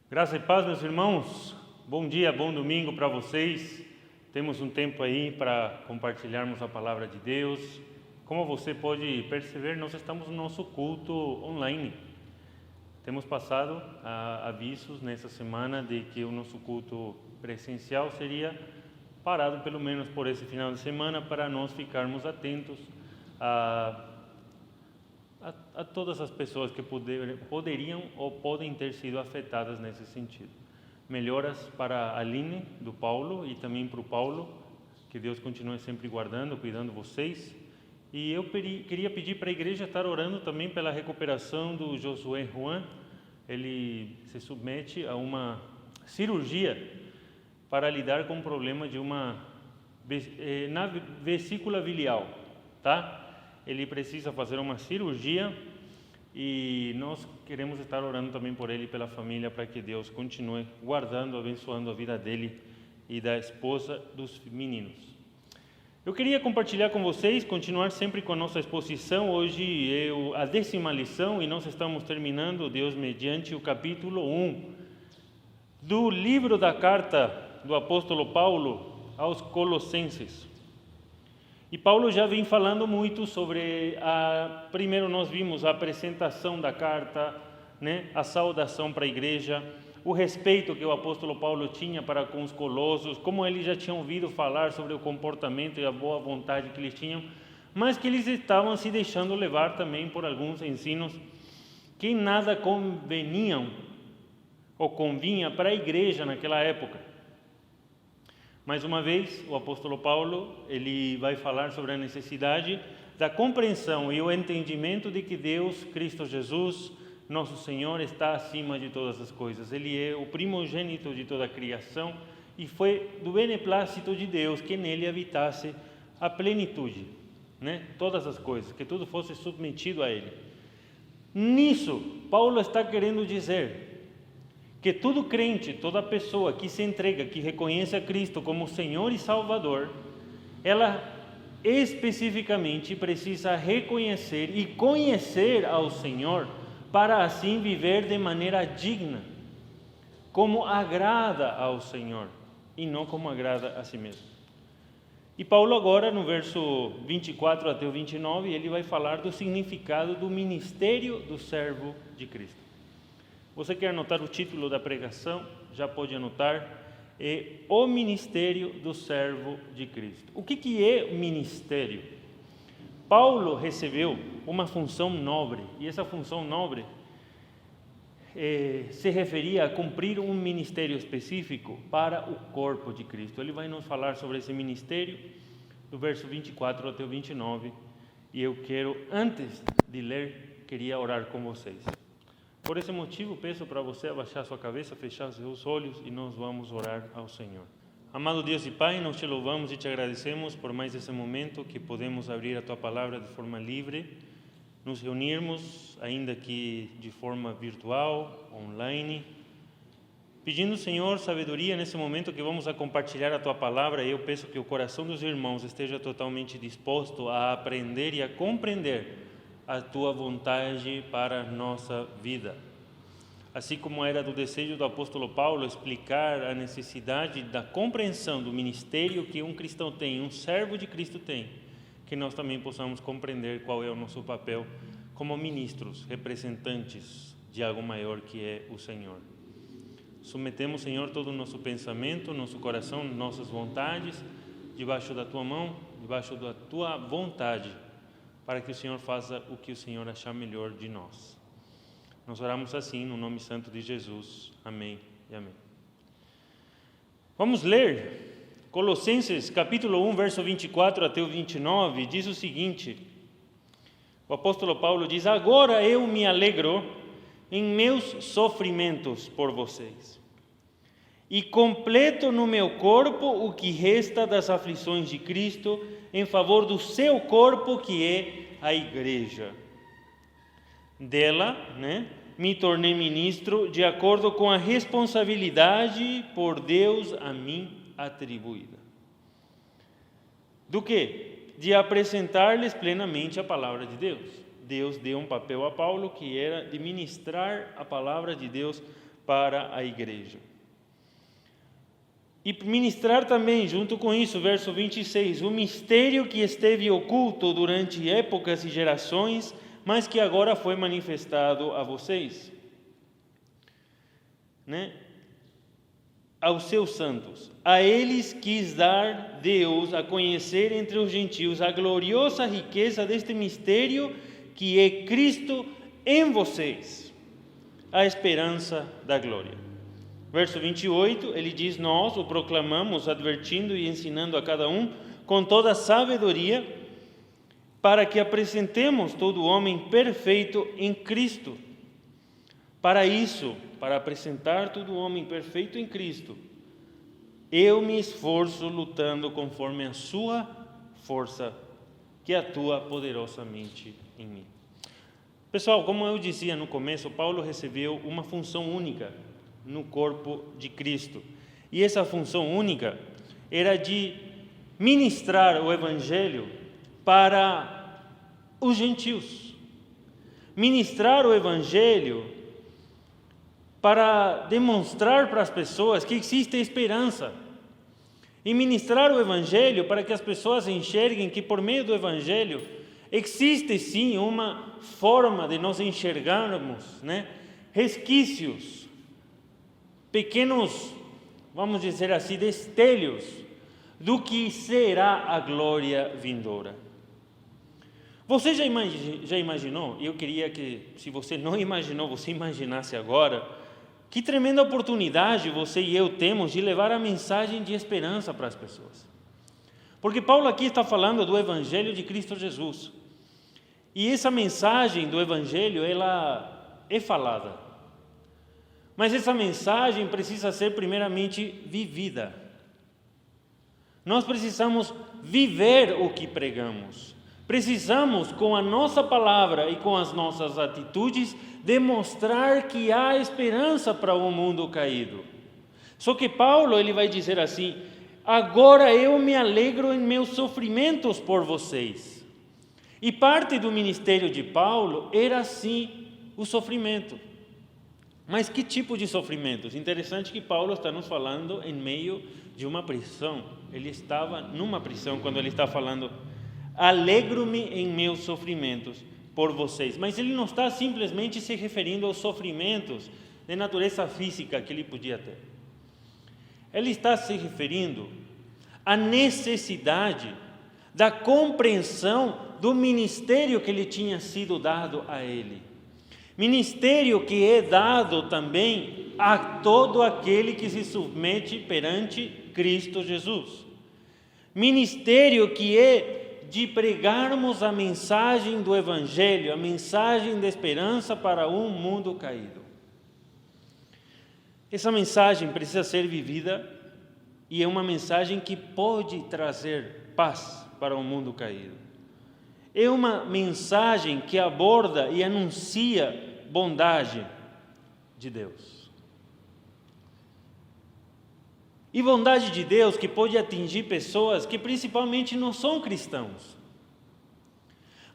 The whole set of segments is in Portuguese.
Graça e paz, meus irmãos. Bom dia, bom domingo para vocês. Temos um tempo aí para compartilharmos a palavra de Deus. Como você pode perceber, nós estamos no nosso culto online. Temos passado avisos nessa semana de que o nosso culto presencial seria parado pelo menos por esse final de semana para nós ficarmos atentos a todas as pessoas que poderiam ou podem ter sido afetadas nesse sentido. Melhoras para a Aline, do Paulo, e também para o Paulo, que Deus continue sempre guardando, cuidando de vocês. E eu queria pedir para a igreja estar orando também pela recuperação do Josué Juan. Ele se submete a uma cirurgia para lidar com o problema de na vesícula biliar, tá? Ele precisa fazer uma cirurgia e nós queremos estar orando também por ele e pela família para que Deus continue guardando, abençoando a vida dele e da esposa dos meninos. Eu queria compartilhar com vocês, continuar sempre com a nossa exposição. Hoje é a 10ª lição e nós estamos terminando, Deus mediante, o capítulo 1 do livro da carta do apóstolo Paulo aos Colossenses. E Paulo já vem falando muito sobre primeiro nós vimos a apresentação da carta, né? A saudação para a igreja, o respeito que o apóstolo Paulo tinha para com os colossos, como eles já tinham ouvido falar sobre o comportamento e a boa vontade que eles tinham, mas que eles estavam se deixando levar também por alguns ensinos que nada conveniam ou convinha para a igreja naquela época. Mais uma vez, o apóstolo Paulo, ele vai falar sobre a necessidade da compreensão e o entendimento de que Deus, Cristo Jesus, nosso Senhor, está acima de todas as coisas. Ele é o primogênito de toda a criação e foi do beneplácito de Deus que nele habitasse a plenitude, né? Todas as coisas, que tudo fosse submetido a ele. Nisso, Paulo está querendo dizer que todo crente, toda pessoa que se entrega, que reconhece a Cristo como Senhor e Salvador, ela especificamente precisa reconhecer e conhecer ao Senhor para assim viver de maneira digna, como agrada ao Senhor e não como agrada a si mesmo. E Paulo agora, no verso 24 até o 29, ele vai falar do significado do ministério do servo de Cristo. Você quer anotar o título da pregação? Já pode anotar. É o ministério do servo de Cristo. O que é ministério? Paulo recebeu uma função nobre, e essa função nobre se referia a cumprir um ministério específico para o corpo de Cristo. Ele vai nos falar sobre esse ministério do verso 24 até o 29, e eu quero, antes de ler, queria orar com vocês. Por esse motivo, peço para você abaixar sua cabeça, fechar seus olhos e nós vamos orar ao Senhor. Amado Deus e Pai, nós te louvamos e te agradecemos por mais esse momento que podemos abrir a Tua Palavra de forma livre, nos reunirmos, ainda que de forma virtual, online, pedindo, Senhor, sabedoria nesse momento que vamos a compartilhar a Tua Palavra. Eu peço que o coração dos irmãos esteja totalmente disposto a aprender e a compreender a Tua vontade para a nossa vida. Assim como era do desejo do apóstolo Paulo explicar a necessidade da compreensão do ministério que um cristão tem, um servo de Cristo tem, que nós também possamos compreender qual é o nosso papel como ministros, representantes de algo maior que é o Senhor. Submetemos, Senhor, todo o nosso pensamento, nosso coração, nossas vontades, debaixo da Tua mão, debaixo da Tua vontade, para que o Senhor faça o que o Senhor achar melhor de nós. Nós oramos assim, no nome santo de Jesus. Amém e amém. Vamos ler Colossenses, capítulo 1, verso 24 até o 29, diz o seguinte: o apóstolo Paulo diz: agora eu me alegro em meus sofrimentos por vocês, e completo no meu corpo o que resta das aflições de Cristo, em favor do seu corpo, que é a igreja. Dela, me tornei ministro de acordo com a responsabilidade por Deus a mim atribuída. Do que? De apresentar-lhes plenamente a palavra de Deus. Deus deu um papel a Paulo que era de ministrar a palavra de Deus para a igreja. E ministrar também, junto com isso, verso 26, o mistério que esteve oculto durante épocas e gerações, mas que agora foi manifestado a vocês, aos seus santos. A eles quis dar Deus a conhecer entre os gentios a gloriosa riqueza deste mistério que é Cristo em vocês, a esperança da glória. Verso 28, ele diz: nós o proclamamos, advertindo e ensinando a cada um com toda sabedoria, para que apresentemos todo homem perfeito em Cristo. Para isso, para apresentar todo homem perfeito em Cristo, eu me esforço lutando conforme a sua força, que atua poderosamente em mim. Pessoal, como eu dizia no começo, Paulo recebeu uma função única no corpo de Cristo. E essa função única era de ministrar o Evangelho para os gentios. Ministrar o Evangelho para demonstrar para as pessoas que existe esperança. E ministrar o Evangelho para que as pessoas enxerguem que por meio do Evangelho existe sim uma forma de nós enxergarmos, resquícios, pequenos, vamos dizer assim, destellos do que será a glória vindoura. Você já imaginou? Eu queria que, se você não imaginou, você imaginasse agora, que tremenda oportunidade você e eu temos de levar a mensagem de esperança para as pessoas. Porque Paulo aqui está falando do Evangelho de Cristo Jesus. E essa mensagem do Evangelho, ela é falada. Mas essa mensagem precisa ser primeiramente vivida. Nós precisamos viver o que pregamos. Precisamos, com a nossa palavra e com as nossas atitudes, demonstrar que há esperança para o mundo caído. Só que Paulo, ele vai dizer assim: agora eu me alegro em meus sofrimentos por vocês. E parte do ministério de Paulo era assim o sofrimento. Mas que tipo de sofrimentos? Interessante que Paulo está nos falando em meio de uma prisão. Ele estava numa prisão quando ele está falando: alegro-me em meus sofrimentos por vocês. Mas ele não está simplesmente se referindo aos sofrimentos de natureza física que ele podia ter. Ele está se referindo à necessidade da compreensão do ministério que lhe tinha sido dado a ele. Ministério que é dado também a todo aquele que se submete perante Cristo Jesus. Ministério que é de pregarmos a mensagem do Evangelho, a mensagem de esperança para um mundo caído. Essa mensagem precisa ser vivida e é uma mensagem que pode trazer paz para um mundo caído. É uma mensagem que aborda e anuncia bondade de Deus. E bondade de Deus que pode atingir pessoas que principalmente não são cristãos.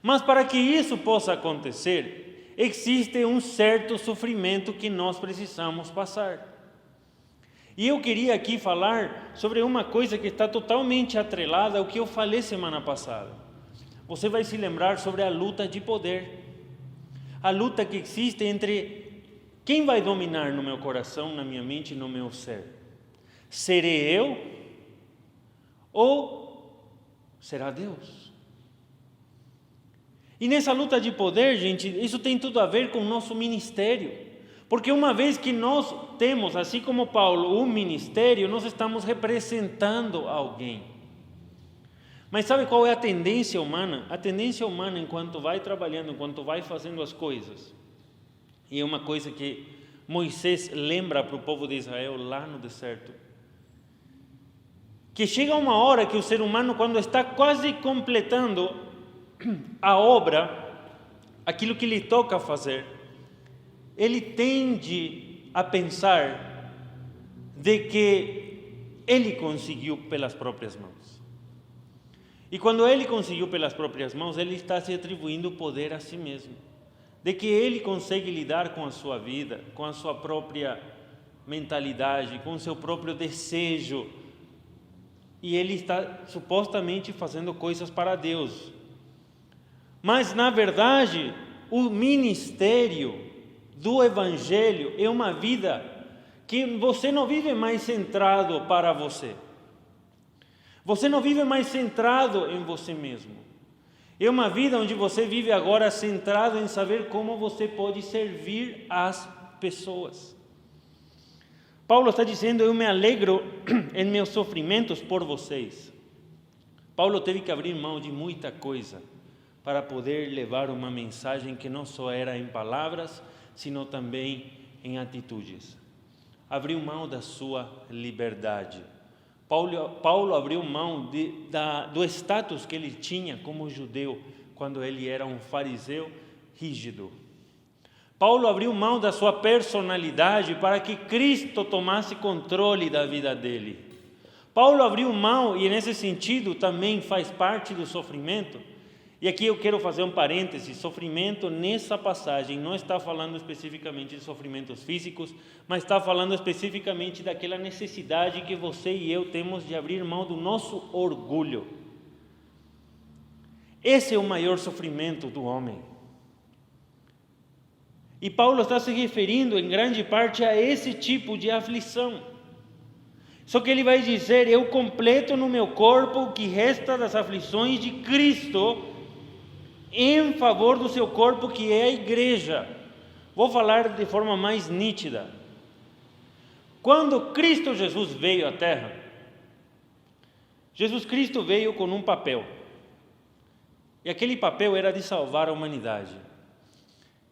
Mas para que isso possa acontecer, existe um certo sofrimento que nós precisamos passar. E eu queria aqui falar sobre uma coisa que está totalmente atrelada ao que eu falei semana passada. Você vai se lembrar sobre a luta de poder. A luta que existe entre quem vai dominar no meu coração, na minha mente e no meu ser. Serei eu ou será Deus? E nessa luta de poder, gente, isso tem tudo a ver com o nosso ministério. Porque uma vez que nós temos, assim como Paulo, um ministério, nós estamos representando alguém. Mas sabe qual é a tendência humana? A tendência humana, enquanto vai trabalhando, enquanto vai fazendo as coisas, e é uma coisa que Moisés lembra para o povo de Israel lá no deserto, que chega uma hora que o ser humano, quando está quase completando a obra, aquilo que lhe toca fazer, ele tende a pensar de que ele conseguiu pelas próprias mãos. E quando ele conseguiu pelas próprias mãos, ele está se atribuindo poder a si mesmo. De que ele consegue lidar com a sua vida, com a sua própria mentalidade, com seu próprio desejo. E ele está supostamente fazendo coisas para Deus. Mas, na verdade, o ministério do Evangelho é uma vida que você não vive mais centrado para você. Você não vive mais centrado em você mesmo. É uma vida onde você vive agora centrado em saber como você pode servir as pessoas. Paulo está dizendo: eu me alegro em meus sofrimentos por vocês. Paulo teve que abrir mão de muita coisa para poder levar uma mensagem que não só era em palavras, sino também em atitudes. Abriu mão da sua liberdade. Paulo abriu mão do status que ele tinha como judeu, quando ele era um fariseu rígido. Paulo abriu mão da sua personalidade para que Cristo tomasse controle da vida dele. Paulo abriu mão, e nesse sentido também faz parte do sofrimento. E aqui eu quero fazer um parêntese: sofrimento nessa passagem não está falando especificamente de sofrimentos físicos, mas está falando especificamente daquela necessidade que você e eu temos de abrir mão do nosso orgulho. Esse é o maior sofrimento do homem. E Paulo está se referindo em grande parte a esse tipo de aflição. Só que ele vai dizer: eu completo no meu corpo o que resta das aflições de Cristo em favor do seu corpo, que é a igreja. Vou falar de forma mais nítida. Quando Cristo Jesus veio à Terra, Jesus Cristo veio com um papel. E aquele papel era de salvar a humanidade.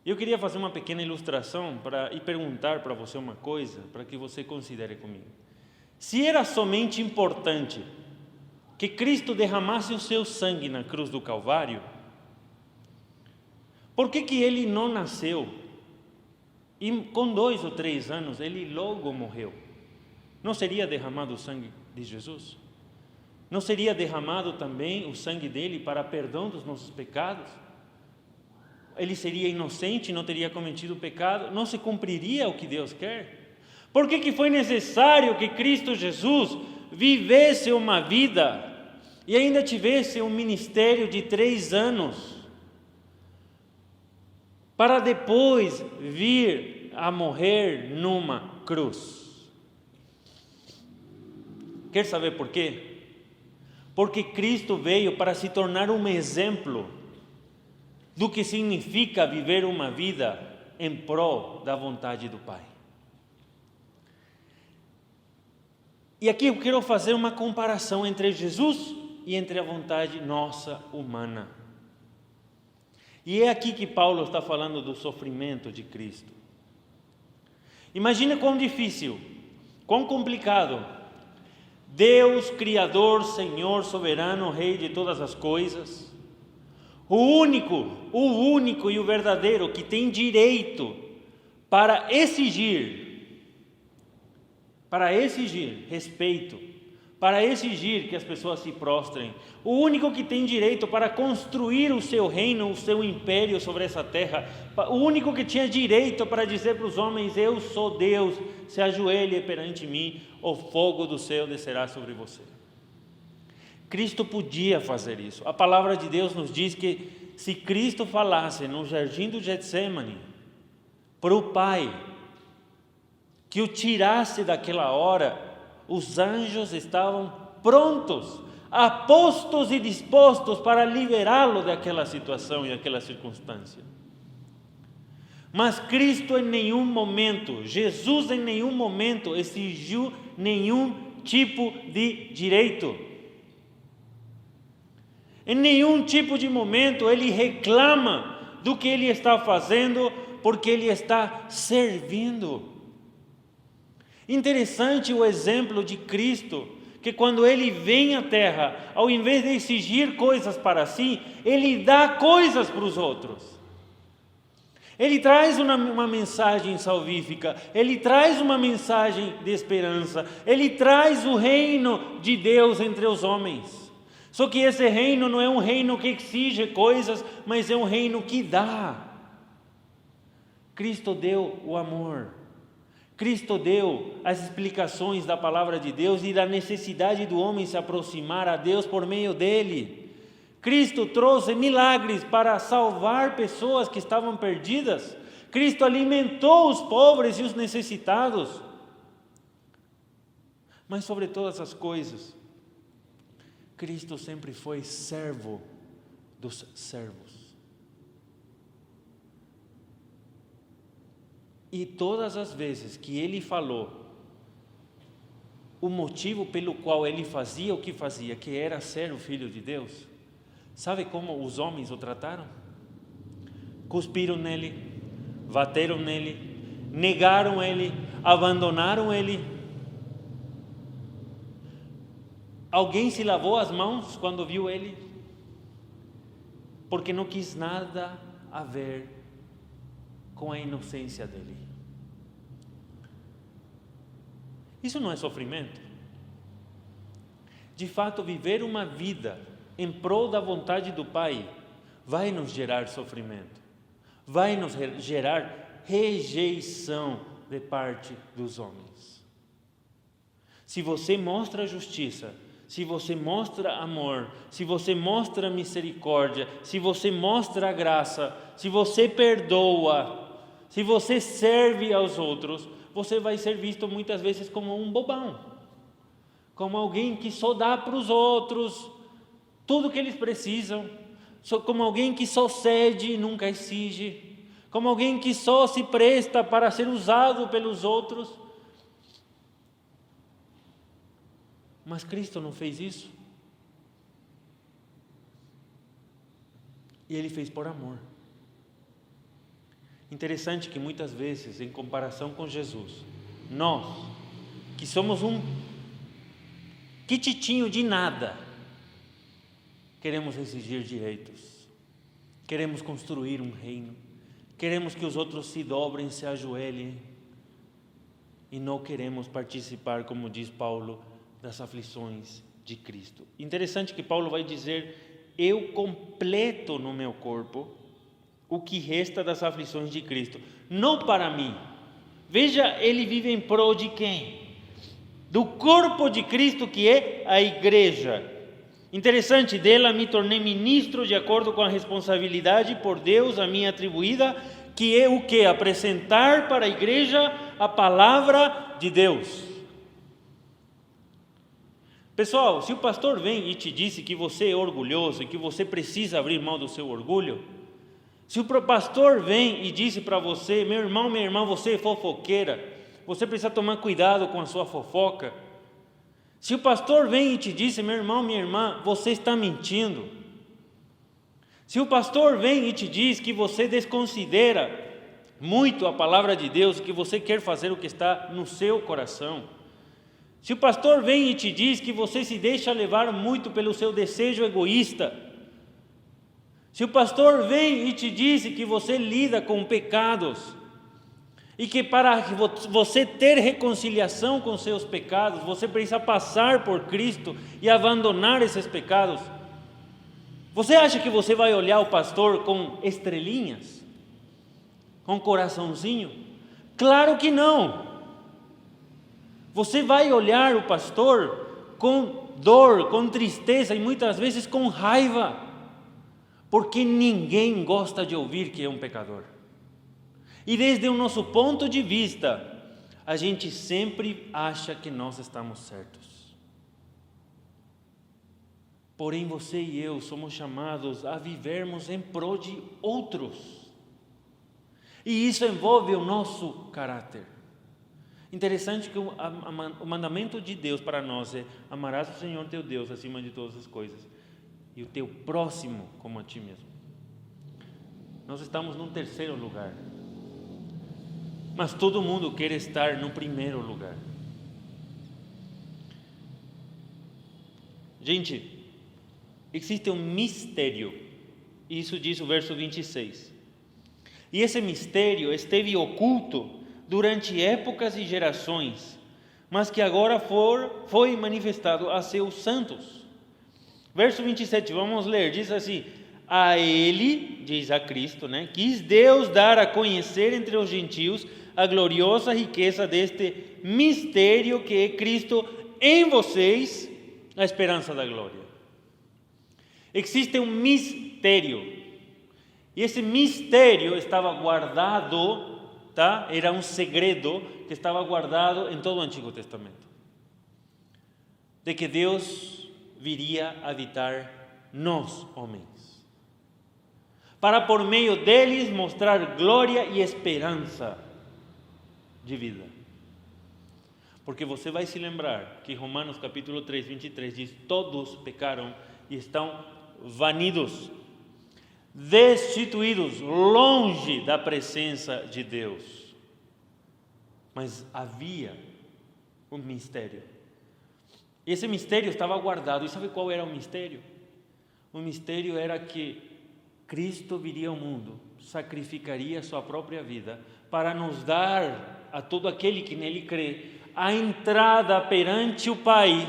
Eu queria fazer uma pequena ilustração e perguntar para você uma coisa, para que você considere comigo. Se era somente importante que Cristo derramasse o seu sangue na cruz do Calvário, por que ele não nasceu? E com 2 ou 3 anos ele logo morreu. Não seria derramado o sangue de Jesus? Não seria derramado também o sangue dele para perdão dos nossos pecados? Ele seria inocente, não teria cometido pecado? Não se cumpriria o que Deus quer? Por que foi necessário que Cristo Jesus vivesse uma vida e ainda tivesse um ministério de 3 anos, para depois vir a morrer numa cruz? Quer saber por quê? Porque Cristo veio para se tornar um exemplo do que significa viver uma vida em prol da vontade do Pai. E aqui eu quero fazer uma comparação entre Jesus e entre a vontade nossa humana. E é aqui que Paulo está falando do sofrimento de Cristo. Imagine quão difícil, quão complicado. Deus, Criador, Senhor, Soberano, Rei de todas as coisas, o único e o verdadeiro que tem direito para exigir respeito, para exigir que as pessoas se prostrem, o único que tem direito para construir o seu reino, o seu império sobre essa terra, o único que tinha direito para dizer para os homens: eu sou Deus, se ajoelhe perante mim, o fogo do céu descerá sobre você. Cristo podia fazer isso. A palavra de Deus nos diz que se Cristo falasse no jardim do Getsêmani para o Pai que o tirasse daquela hora, os anjos estavam prontos, apostos e dispostos para liberá-lo daquela situação e daquela circunstância. Mas Cristo em nenhum momento, Jesus em nenhum momento exigiu nenhum tipo de direito. Em nenhum tipo de momento ele reclama do que ele está fazendo, porque ele está servindo. Interessante o exemplo de Cristo, que quando ele vem à terra, ao invés de exigir coisas para si, ele dá coisas para os outros. Ele traz uma mensagem salvífica, ele traz uma mensagem de esperança, ele traz o reino de Deus entre os homens. Só que esse reino não é um reino que exige coisas, mas é um reino que dá. Cristo deu o amor. Cristo deu as explicações da palavra de Deus e da necessidade do homem se aproximar a Deus por meio dele. Cristo trouxe milagres para salvar pessoas que estavam perdidas. Cristo alimentou os pobres e os necessitados. Mas sobre todas as coisas, Cristo sempre foi servo dos servos. E todas as vezes que ele falou o motivo pelo qual ele fazia o que fazia, que era ser o Filho de Deus, sabe como os homens o trataram? Cuspiram nele, bateram nele, negaram ele, abandonaram ele. Alguém se lavou as mãos quando viu ele? Porque não quis nada a ver com a inocência dele. Isso não é sofrimento? De fato, viver uma vida em prol da vontade do Pai vai nos gerar sofrimento, vai nos gerar rejeição de parte dos homens. Se você mostra justiça, se você mostra amor, se você mostra misericórdia, se você mostra graça, se você perdoa, se você serve aos outros, você vai ser visto muitas vezes como um bobão, como alguém que só dá para os outros tudo que eles precisam, como alguém que só cede e nunca exige, como alguém que só se presta para ser usado pelos outros. Mas Cristo não fez isso. E Ele fez por amor. Interessante que muitas vezes, em comparação com Jesus, nós, que somos um quititinho de nada, queremos exigir direitos, queremos construir um reino, queremos que os outros se dobrem, se ajoelhem, e não queremos participar, como diz Paulo, das aflições de Cristo. Interessante que Paulo vai dizer: eu completo no meu corpo o que resta das aflições de Cristo, não para mim. Veja, ele vive em prol de quem? Do corpo de Cristo, que é a igreja. Interessante, dela me tornei ministro de acordo com a responsabilidade por Deus a mim atribuída, que é o que? Apresentar para a igreja a palavra de Deus. Pessoal, se o pastor vem e te disse que você é orgulhoso e que você precisa abrir mão do seu orgulho, se o pastor vem e disse para você: meu irmão, minha irmã, você é fofoqueira, você precisa tomar cuidado com a sua fofoca. Se o pastor vem e te disse: meu irmão, minha irmã, você está mentindo. Se o pastor vem e te diz que você desconsidera muito a palavra de Deus, que você quer fazer o que está no seu coração. Se o pastor vem e te diz que você se deixa levar muito pelo seu desejo egoísta. Se o pastor vem e te diz que você lida com pecados e que para você ter reconciliação com seus pecados, você precisa passar por Cristo e abandonar esses pecados, você acha que você vai olhar o pastor com estrelinhas? Com coraçãozinho? Claro que não! Você vai olhar o pastor com dor, com tristeza e muitas vezes com raiva, porque ninguém gosta de ouvir que é um pecador. E desde o nosso ponto de vista, a gente sempre acha que nós estamos certos. Porém, você e eu somos chamados a vivermos em prol de outros. E isso envolve o nosso caráter. Interessante que o mandamento de Deus para nós é: amarás o Senhor teu Deus acima de todas as coisas, e o teu próximo como a ti mesmo. Nós estamos num terceiro lugar, mas todo mundo quer estar no primeiro lugar. Gente, existe um mistério, isso diz o verso 26, e esse mistério esteve oculto durante épocas e gerações, mas que agora foi manifestado a seus santos. Verso 27, vamos ler, diz assim: a ele, diz a Cristo, quis Deus dar a conhecer entre os gentios a gloriosa riqueza deste mistério que é Cristo em vocês, a esperança da glória. Existe um mistério, e esse mistério estava guardado, tá? Era um segredo que estava guardado em todo o Antigo Testamento, de que Deus viria habitar nos homens, para por meio deles mostrar glória e esperança de vida. Porque você vai se lembrar que Romanos capítulo 3, 23 diz: todos pecaram e estão vanidos, destituídos, longe da presença de Deus. Mas havia um mistério. E esse mistério estava guardado. E sabe qual era o mistério? O mistério era que Cristo viria ao mundo, sacrificaria sua própria vida para nos dar a todo aquele que nele crê a entrada perante o Pai,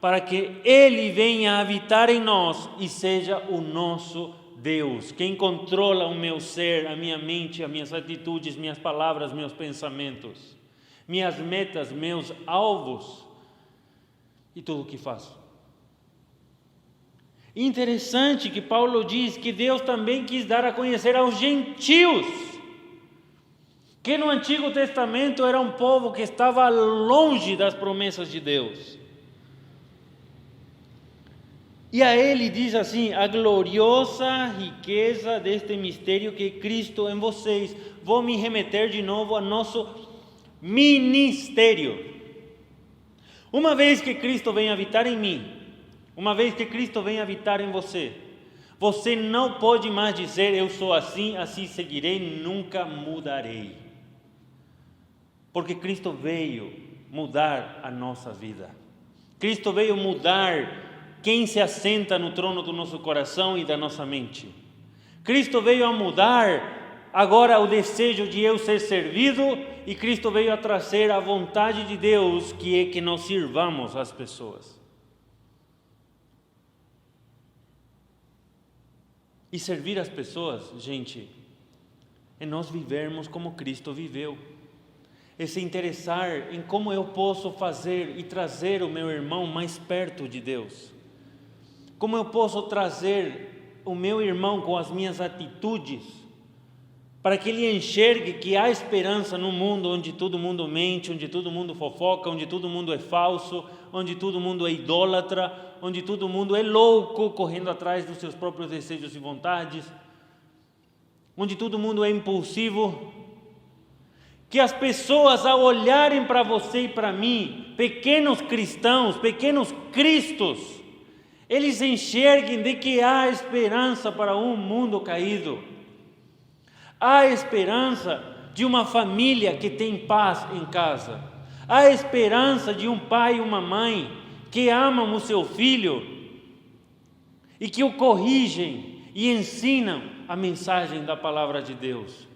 para que Ele venha habitar em nós e seja o nosso Deus, quem controla o meu ser, a minha mente, as minhas atitudes, minhas palavras, meus pensamentos, minhas metas, meus alvos e tudo o que faço. Interessante que Paulo diz que Deus também quis dar a conhecer aos gentios, que no Antigo Testamento era um povo que estava longe das promessas de Deus. E a ele diz assim: a gloriosa riqueza deste mistério que é Cristo em vocês. Vou me remeter de novo ao nosso ministério. Uma vez que Cristo vem habitar em mim, uma vez que Cristo vem habitar em você, você não pode mais dizer: eu sou assim, assim seguirei, nunca mudarei. Porque Cristo veio mudar a nossa vida. Cristo veio mudar quem se assenta no trono do nosso coração e da nossa mente. Cristo veio a mudar agora o desejo de eu ser servido, e Cristo veio a trazer a vontade de Deus, que é que nós sirvamos as pessoas. E servir as pessoas, gente, é nós vivermos como Cristo viveu. É se interessar em como eu posso fazer e trazer o meu irmão mais perto de Deus. Como eu posso trazer o meu irmão com as minhas atitudes, para que ele enxergue que há esperança no mundo onde todo mundo mente, onde todo mundo fofoca, onde todo mundo é falso, onde todo mundo é idólatra, onde todo mundo é louco, correndo atrás dos seus próprios desejos e vontades, onde todo mundo é impulsivo. Que as pessoas, ao olharem para você e para mim, pequenos cristãos, pequenos cristos, eles enxerguem de que há esperança para um mundo caído. Há esperança de uma família que tem paz em casa. Há esperança de um pai e uma mãe que amam o seu filho e que o corrigem e ensinam a mensagem da palavra de Deus.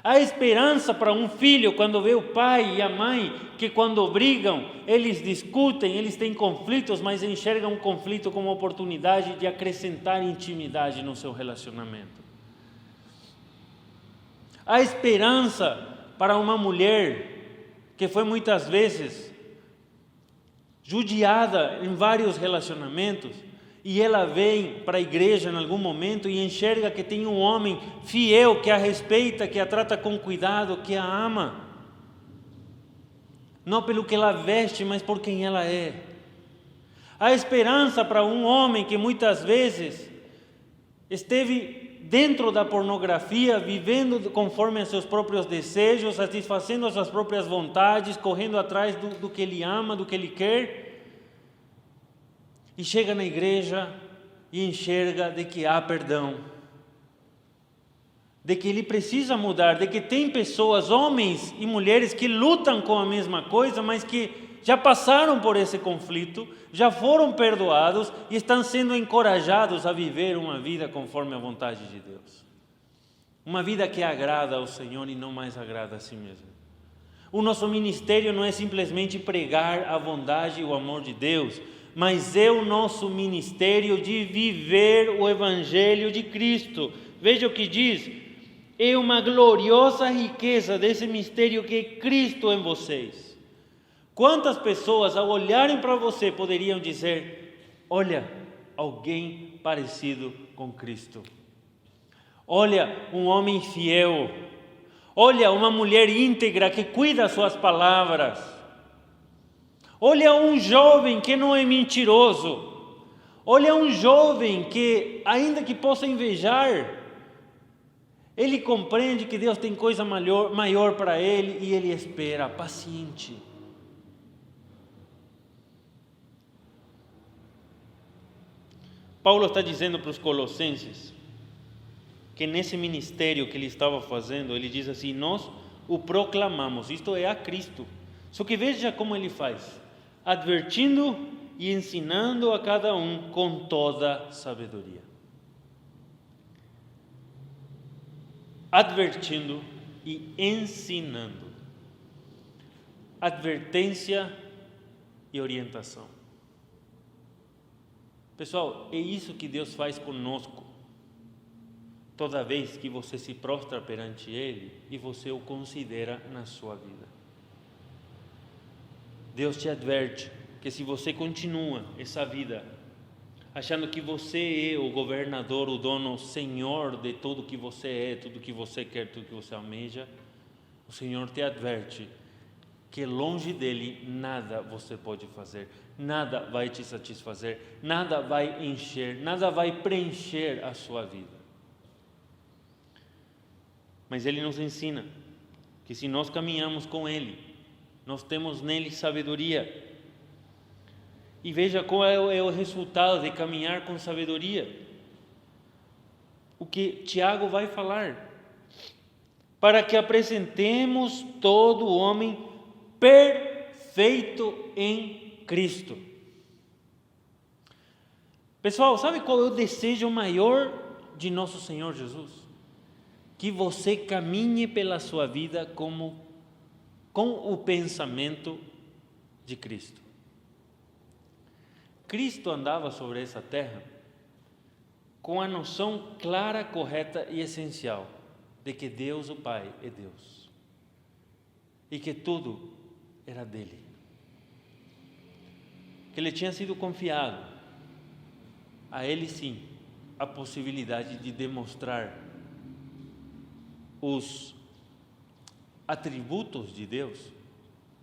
Há esperança para um filho quando vê o pai e a mãe que, quando brigam, eles discutem, eles têm conflitos, mas enxergam o conflito como oportunidade de acrescentar intimidade no seu relacionamento. Há esperança para uma mulher que foi muitas vezes judiada em vários relacionamentos, e ela vem para a igreja em algum momento e enxerga que tem um homem fiel, que a respeita, que a trata com cuidado, que a ama, não pelo que ela veste, mas por quem ela é. Há esperança para um homem que muitas vezes esteve dentro da pornografia, vivendo conforme os seus próprios desejos, satisfazendo as suas próprias vontades, correndo atrás do que ele ama, do que ele quer, e chega na igreja e enxerga de que há perdão, de que ele precisa mudar, de que tem pessoas, homens e mulheres, que lutam com a mesma coisa, mas que já passaram por esse conflito, já foram perdoados e estão sendo encorajados a viver uma vida conforme a vontade de Deus. Uma vida que agrada ao Senhor e não mais agrada a si mesmo. O nosso ministério não é simplesmente pregar a bondade e o amor de Deus, mas é o nosso ministério de viver o Evangelho de Cristo. Veja o que diz: é uma gloriosa riqueza desse mistério que é Cristo em vocês. Quantas pessoas, ao olharem para você, poderiam dizer: olha, alguém parecido com Cristo. Olha, um homem fiel. Olha, uma mulher íntegra que cuida suas palavras. Olha, um jovem que não é mentiroso. Olha, um jovem que, ainda que possa invejar, ele compreende que Deus tem coisa maior para ele e ele espera, paciente. Paulo está dizendo para os colossenses que nesse ministério que ele estava fazendo, ele diz assim: nós o proclamamos, isto é, a Cristo. Só que veja como ele faz: advertindo e ensinando a cada um com toda sabedoria. Advertindo e ensinando. Advertência e orientação. Pessoal, é isso que Deus faz conosco. Toda vez que você se prostra perante Ele e você o considera na sua vida. Deus te adverte que se você continua essa vida achando que você é o governador, o dono, o senhor de tudo que você é, tudo que você quer, tudo que você almeja, o Senhor te adverte que longe dele nada você pode fazer, nada vai te satisfazer, nada vai encher, nada vai preencher a sua vida. Mas ele nos ensina que se nós caminhamos com ele, nós temos nele sabedoria. E veja qual é o resultado de caminhar com sabedoria. O que Tiago vai falar. Para que apresentemos todo homem perfeito em Cristo. Pessoal, sabe qual é o desejo maior de nosso Senhor Jesus? Que você caminhe pela sua vida com o pensamento de Cristo. Cristo andava sobre essa terra com a noção clara, correta e essencial de que Deus, o Pai, é Deus e que tudo era dele, que lhe tinha sido confiado a ele sim a possibilidade de demonstrar os atributos de Deus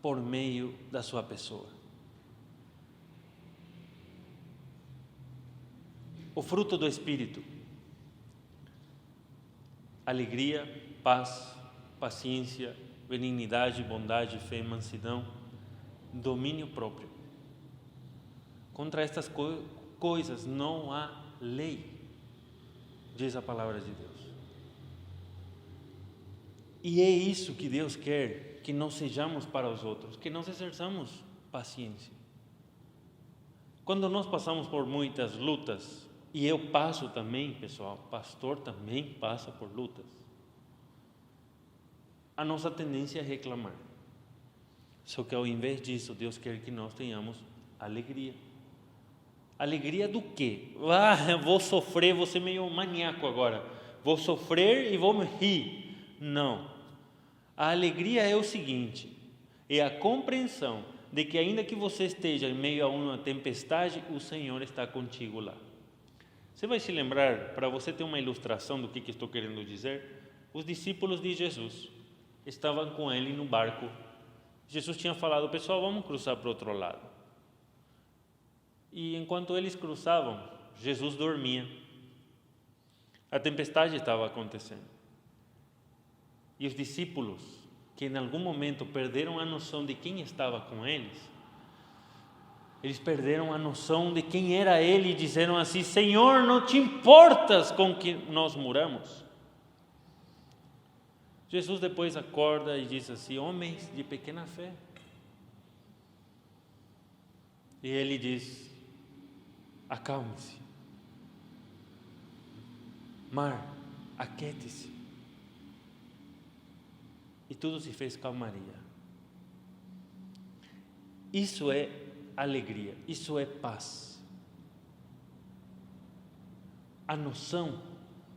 por meio da sua pessoa. O fruto do Espírito: alegria, paz, paciência, benignidade, bondade, fé, mansidão, domínio próprio. Contra estas coisas não há lei, diz a palavra de Deus. E é isso que Deus quer que nós sejamos para os outros, que nós exerçamos paciência. Quando nós passamos por muitas lutas, e eu passo também, pessoal, pastor também passa por lutas, a nossa tendência é reclamar. Só que ao invés disso, Deus quer que nós tenhamos alegria. Alegria do quê? Eu vou sofrer, vou ser meio maníaco agora. Vou sofrer e vou me rir. Não. A alegria é o seguinte: é a compreensão de que ainda que você esteja em meio a uma tempestade, o Senhor está contigo lá. Você vai se lembrar, para você ter uma ilustração do que estou querendo dizer, os discípulos de Jesus estavam com ele no barco. Jesus tinha falado: pessoal, vamos cruzar para o outro lado. E enquanto eles cruzavam, Jesus dormia. A tempestade estava acontecendo. E os discípulos, que em algum momento perderam a noção de quem estava com eles perderam a noção de quem era ele e disseram assim: Senhor, não te importas com que nós muramos? Jesus depois acorda e diz assim: homens de pequena fé. E ele diz: acalme-se, mar, aquiete-se. E tudo se fez calmaria. Isso é alegria, isso é paz. A noção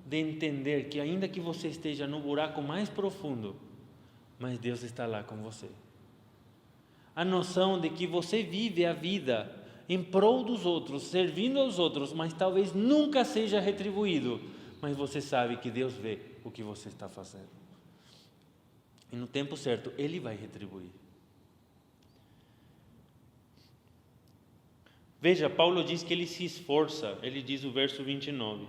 de entender que ainda que você esteja no buraco mais profundo, mas Deus está lá com você. A noção de que você vive a vida em prol dos outros, servindo aos outros, mas talvez nunca seja retribuído, mas você sabe que Deus vê o que você está fazendo. E no tempo certo, Ele vai retribuir. Veja, Paulo diz que ele se esforça, ele diz o verso 29,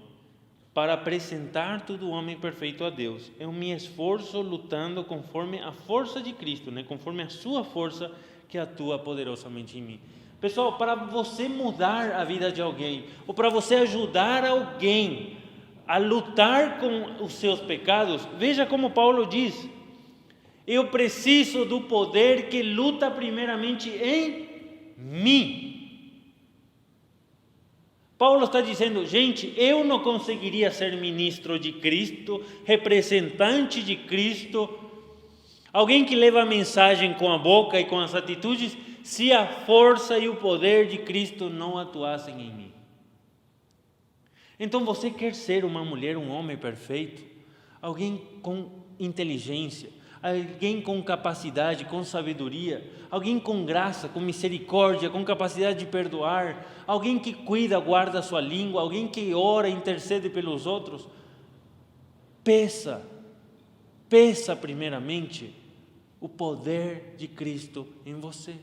para apresentar todo homem perfeito a Deus. Eu me esforço lutando conforme a força de Cristo, conforme a sua força que atua poderosamente em mim. Pessoal, para você mudar a vida de alguém, ou para você ajudar alguém a lutar com os seus pecados, veja como Paulo diz: eu preciso do poder que luta primeiramente em mim. Paulo está dizendo, gente, eu não conseguiria ser ministro de Cristo, representante de Cristo, alguém que leva a mensagem com a boca e com as atitudes, se a força e o poder de Cristo não atuassem em mim. Então você quer ser uma mulher, um homem perfeito, alguém com inteligência, alguém com capacidade, com sabedoria, alguém com graça, com misericórdia, com capacidade de perdoar, alguém que cuida, guarda a sua língua, alguém que ora, intercede pelos outros. Peça primeiramente o poder de Cristo em você.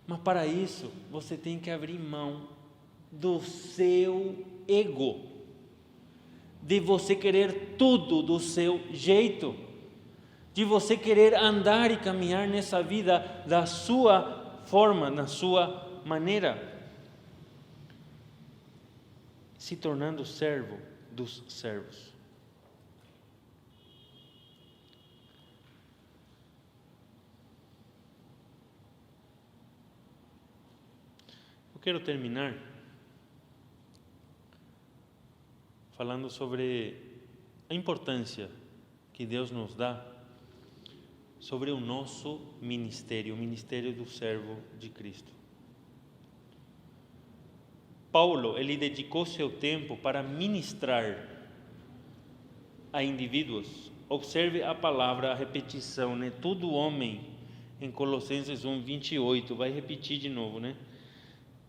Mas para isso, você tem que abrir mão do seu ego, de você querer tudo do seu jeito, de você querer andar e caminhar nessa vida da sua forma, na sua maneira, se tornando servo dos servos. Eu quero terminar falando sobre a importância que Deus nos dá sobre o nosso ministério, o ministério do servo de Cristo. Paulo, ele dedicou seu tempo para ministrar a indivíduos. Observe a palavra, a repetição, todo homem, em Colossenses 1:28, vai repetir de novo,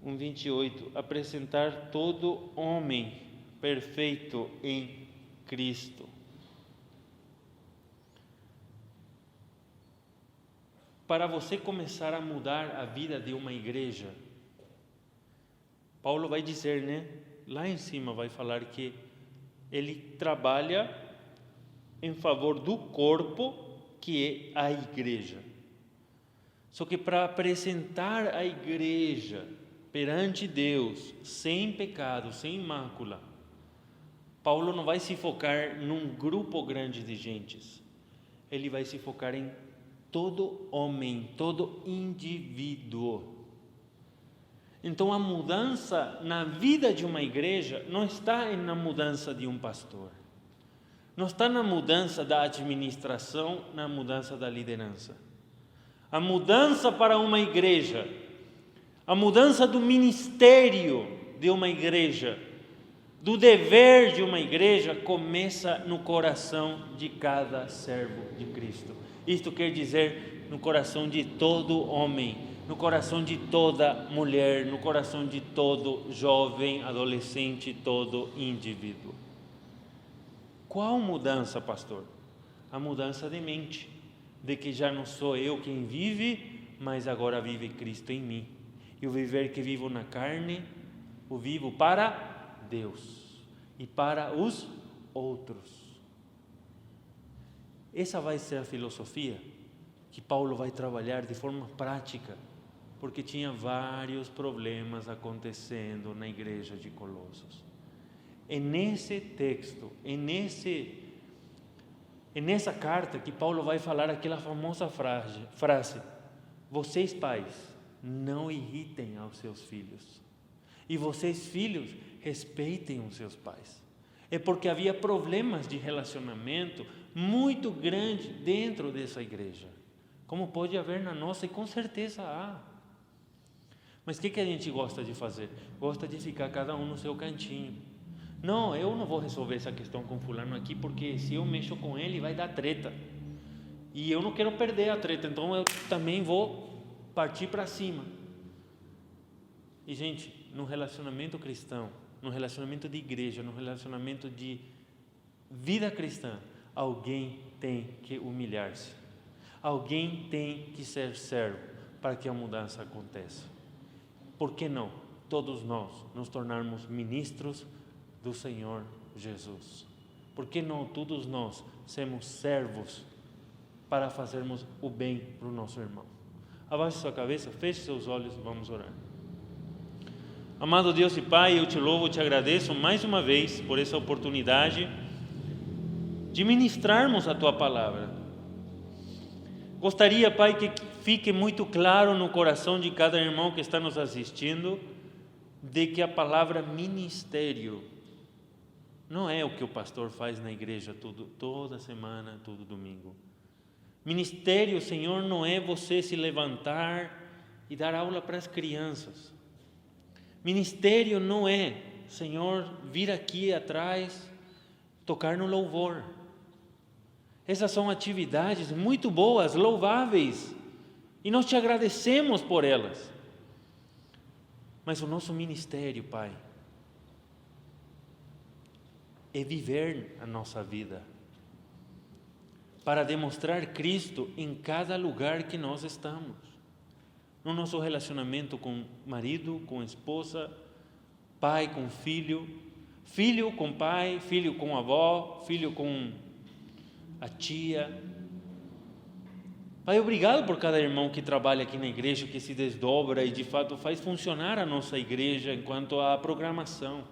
1:28, apresentar todo homem perfeito em Cristo. Para você começar a mudar a vida de uma igreja, Paulo vai dizer, lá em cima vai falar que ele trabalha em favor do corpo, que é a igreja. Só que para apresentar a igreja perante Deus, sem pecado, sem mácula, Paulo não vai se focar num grupo grande de gentes, ele vai se focar em todo homem, todo indivíduo. Então a mudança na vida de uma igreja não está na mudança de um pastor, não está na mudança da administração, na mudança da liderança. A mudança para uma igreja, a mudança do ministério de uma igreja, do dever de uma igreja, começa no coração de cada servo de Cristo. Isto quer dizer no coração de todo homem, no coração de toda mulher, no coração de todo jovem, adolescente, todo indivíduo. Qual mudança, pastor? A mudança de mente, de que já não sou eu quem vive, mas agora vive Cristo em mim. E o viver que vivo na carne, o vivo para Deus e para os outros. Essa vai ser a filosofia que Paulo vai trabalhar de forma prática, porque tinha vários problemas acontecendo na igreja de Colossos. É nesse texto, é nessa carta que Paulo vai falar aquela famosa frase: vocês pais, não irritem aos seus filhos, e vocês filhos, respeitem os seus pais. É porque havia problemas de relacionamento muito grande dentro dessa igreja, como pode haver na nossa, e com certeza há. Mas o que a gente gosta de fazer? Gosta de ficar cada um no seu cantinho, Não, eu não vou resolver essa questão com fulano aqui, porque se eu mexo com ele vai dar treta. E eu não quero perder a treta, então eu também vou partir para cima. E gente, no relacionamento cristão, no relacionamento de igreja, no relacionamento de vida cristã, alguém tem que humilhar-se. Alguém tem que ser servo para que a mudança aconteça. Por que não todos nós nos tornarmos ministros do Senhor Jesus? Por que não todos nós sermos servos para fazermos o bem para o nosso irmão? Abaixe sua cabeça, feche seus olhos, vamos orar. Amado Deus e Pai, eu te louvo, te agradeço mais uma vez por essa oportunidade de ministrarmos a Tua Palavra. Gostaria, Pai, que fique muito claro no coração de cada irmão que está nos assistindo, de que a palavra ministério não é o que o pastor faz na igreja toda semana, todo domingo. Ministério, Senhor, não é você se levantar e dar aula para as crianças. Ministério não é, Senhor, vir aqui atrás, tocar no louvor. Essas são atividades muito boas, louváveis, e nós te agradecemos por elas. Mas o nosso ministério, Pai, é viver a nossa vida para demonstrar Cristo em cada lugar que nós estamos. No nosso relacionamento com marido, com esposa, pai com filho, filho com pai, filho com avó, filho com a tia. Pai, obrigado por cada irmão que trabalha aqui na igreja, que se desdobra e de fato faz funcionar a nossa igreja enquanto à programação.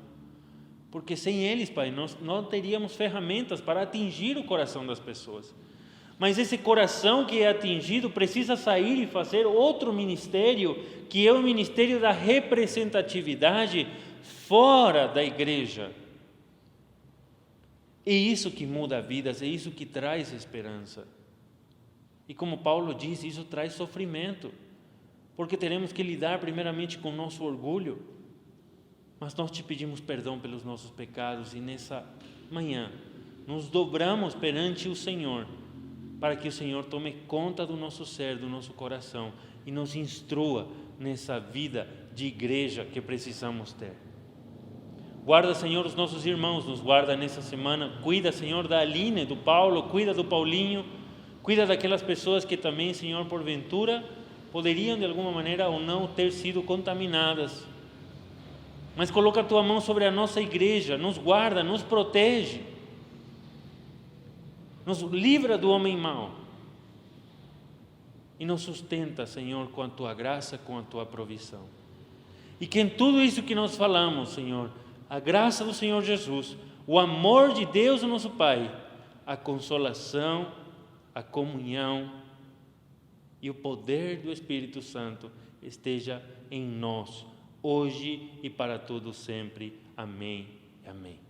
Porque sem eles, Pai, nós não teríamos ferramentas para atingir o coração das pessoas. Mas esse coração que é atingido precisa sair e fazer outro ministério, que é o ministério da representatividade fora da igreja. É isso que muda vidas, é isso que traz esperança. E como Paulo diz, isso traz sofrimento, porque teremos que lidar primeiramente com o nosso orgulho. Mas nós te pedimos perdão pelos nossos pecados e nessa manhã nos dobramos perante o Senhor, para que o Senhor tome conta do nosso ser, do nosso coração e nos instrua nessa vida de igreja que precisamos ter. Guarda, Senhor, os nossos irmãos, nos guarda nessa semana. Cuida, Senhor, da Aline, do Paulo, cuida do Paulinho, cuida daquelas pessoas que também, Senhor, porventura, poderiam de alguma maneira ou não ter sido contaminadas. Mas coloca a Tua mão sobre a nossa igreja, nos guarda, nos protege, nos livra do homem mau e nos sustenta, Senhor, com a Tua graça, com a Tua provisão. E que em tudo isso que nós falamos, Senhor, a graça do Senhor Jesus, o amor de Deus, o nosso Pai, a consolação, a comunhão e o poder do Espírito Santo esteja em nós, hoje e para todo sempre. Amém e amém.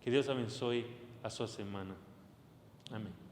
Que Deus abençoe a sua semana. Amém.